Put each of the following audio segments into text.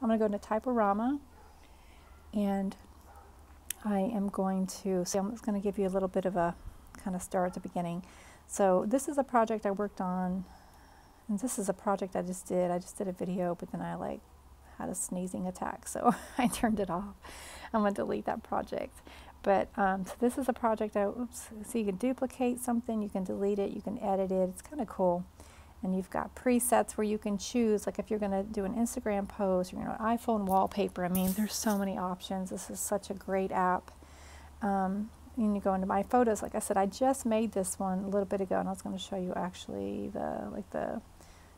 I'm going to go into Typorama, and I am going to, so I'm just going to give you a little bit of a kind of start at the beginning. So this is a project I worked on, and this is a project I just did. I just did a video, but then I like had a sneezing attack, so I turned it off. I'm going to delete that project. But so this is a project so you can duplicate something, you can delete it, you can edit it. It's kind of cool. And you've got presets where you can choose, like if you're going to do an Instagram post or an iPhone wallpaper. I mean, there's so many options. This is such a great app. And you go into my photos. Like I said, I just made this one a little bit ago, and I was going to show you actually the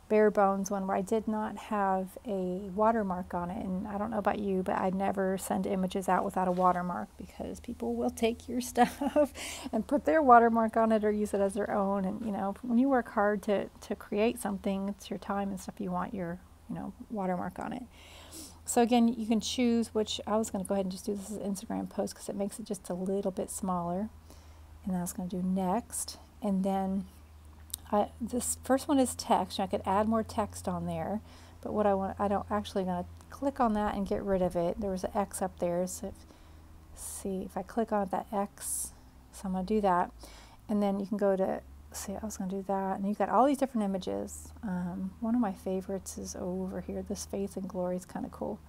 bare bones one where I did not have a watermark on it. And I don't know about you, but I never send images out without a watermark, because people will take your stuff and put their watermark on it or use it as their own. And you know, when you work hard to create something, it's your time and stuff, you want your watermark on it. So again, you can choose which. I was going to go ahead and just do this as an Instagram post because it makes it just a little bit smaller. And then I was going to do next, and then this first one is text. I could add more text on there, but what I don't actually going to click on that and get rid of it. There was an X up there, so see if I click on that X, so I'm going to do that, and then you can go to, see, I was going to do that, and you've got all these different images. One of my favorites is over here. This Faith and Glory is kind of cool.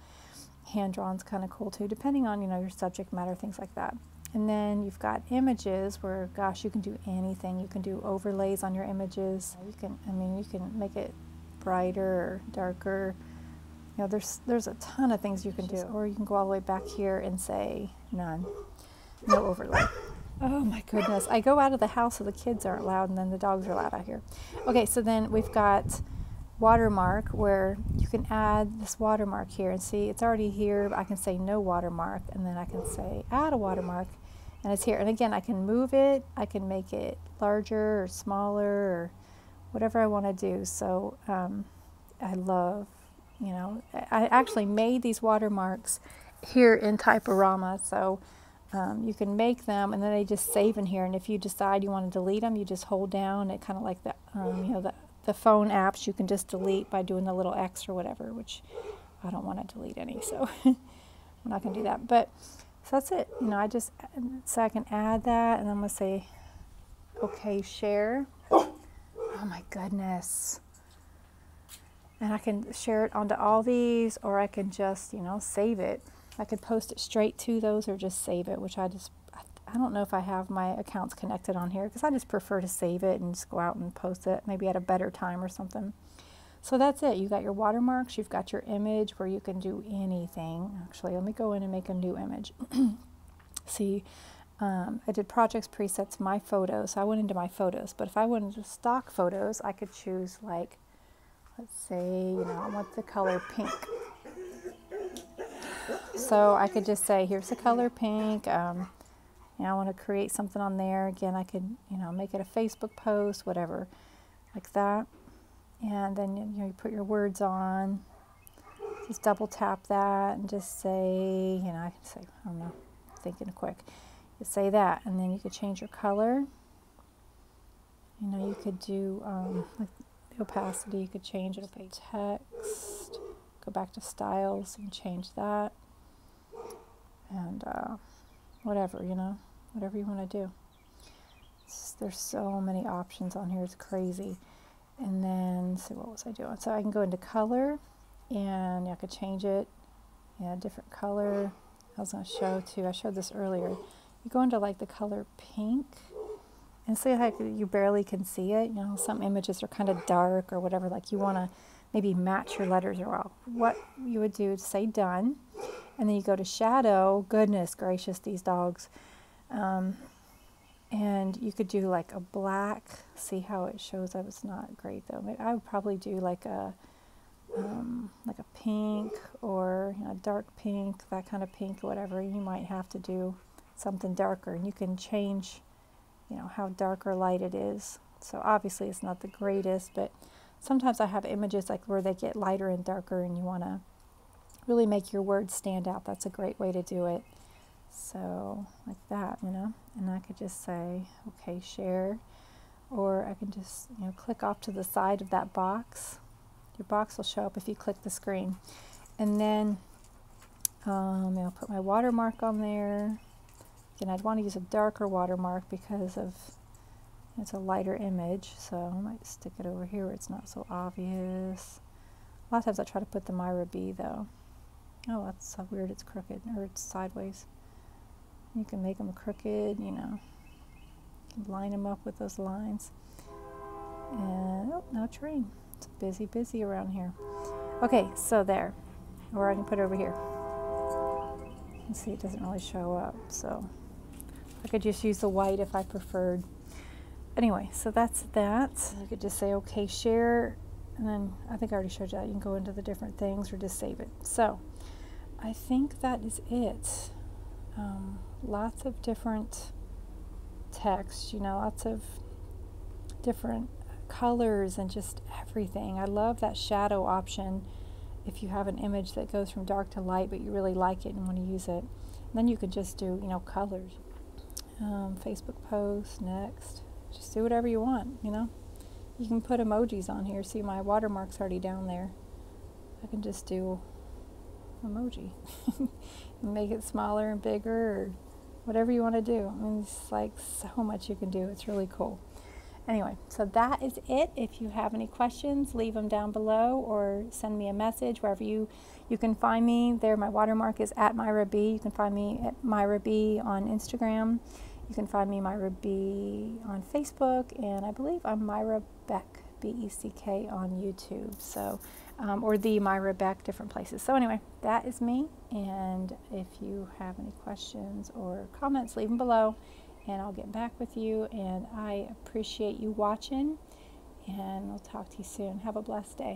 Hand drawn's kind of cool too, depending on your subject matter, things like that. And then you've got images where, gosh, you can do anything. You can do overlays on your images. You can make it brighter or darker. There's a ton of things you can do. Or you can go all the way back here and say none, no overlay. Oh my goodness. I go out of the house so the kids aren't loud, and then the dogs are loud out here. Okay, so then we've got watermark, where you can add this watermark here, and see it's already here. I can say no watermark, and then I can say add a watermark, and it's here. And again, I can move it, I can make it larger or smaller or whatever I want to do. So I love, I actually made these watermarks here in Typorama, so you can make them, and then they just save in here. And if you decide you want to delete them, you just hold down. It kind of like the phone apps, you can just delete by doing the little X or whatever, which I don't want to delete any, so I'm not going to do that. But so that's it. So I can add that, and I'm going to say, okay, share. Oh my goodness. And I can share it onto all these, or I can just, save it. I could post it straight to those or just save it, which I don't know if I have my accounts connected on here, because I just prefer to save it and just go out and post it maybe at a better time or something. So that's it. You got your watermarks, you've got your image where you can do anything. Actually, let me go in and make a new image. See, I did projects, presets, my photos. So I went into my photos, but if I went into stock photos, I could choose, like, let's say, I want the color pink. So I could just say, here's the color pink. I want to create something on there. Again, I could, make it a Facebook post, whatever, like that. And then, you put your words on. Just double tap that and just say, I can say, I don't know, thinking quick. You say that, and then you could change your color. You could do like the opacity. You could change it. Okay, text. Go back to styles and change that. And whatever, whatever you want to do. There's so many options on here, it's crazy. And then, see, what was I doing? So I can go into color, and I could change it, different color. I was going to show too, I showed this earlier. You go into like the color pink, and see how you barely can see it. Some images are kind of dark or whatever, like you want to maybe match your letters or well. What you would do is say done. And then you go to shadow. Goodness gracious, these dogs. And you could do like a black. See how it shows up? It's not great though. I would probably do like a pink, or dark pink, that kind of pink, or whatever. You might have to do something darker, and you can change, how dark or light it is. So obviously it's not the greatest, but sometimes I have images like where they get lighter and darker, and you want to really make your words stand out. That's a great way to do it. So like that, and I could just say, okay, share, or I can just, click off to the side of that box. Your box will show up if you click the screen. And then I'll put my watermark on there. Again, I'd want to use a darker watermark because of it's a lighter image, so I might stick it over here where it's not so obvious. A lot of times I try to put the Myra B though. Oh, that's so weird, it's crooked, or it's sideways. You can make them crooked, you know. You can line them up with those lines. And, oh, no train. It's busy around here. Okay, so there. Or I can put it over here. You see it doesn't really show up, so I could just use the white if I preferred. Anyway, so that's that. You could just say, okay, share, and then I think I already showed you that. You can go into the different things or just save it. So I think that is it. Lots of different text, you know, lots of different colors and just everything. I love that shadow option if you have an image that goes from dark to light but you really like it and want to use it. And then you could just do, you know, colors. Facebook post, next. Just do whatever you want, you know. You can put emojis on here. See, my watermark's already down there. I can just do emoji. Make it smaller and bigger or whatever you want to do. I mean, it's like so much you can do. It's really cool. Anyway, so that is it. If you have any questions, leave them down below or send me a message wherever you can find me. There, my watermark is at Myra B. You can find me at Myra B on Instagram. You can find me Myra B on Facebook, and I believe I'm Myra Beck, B-E-C-K, on YouTube. So, or the Myra Beck, different places. So anyway, that is me. And if you have any questions or comments, leave them below, and I'll get back with you. And I appreciate you watching, and we'll talk to you soon. Have a blessed day.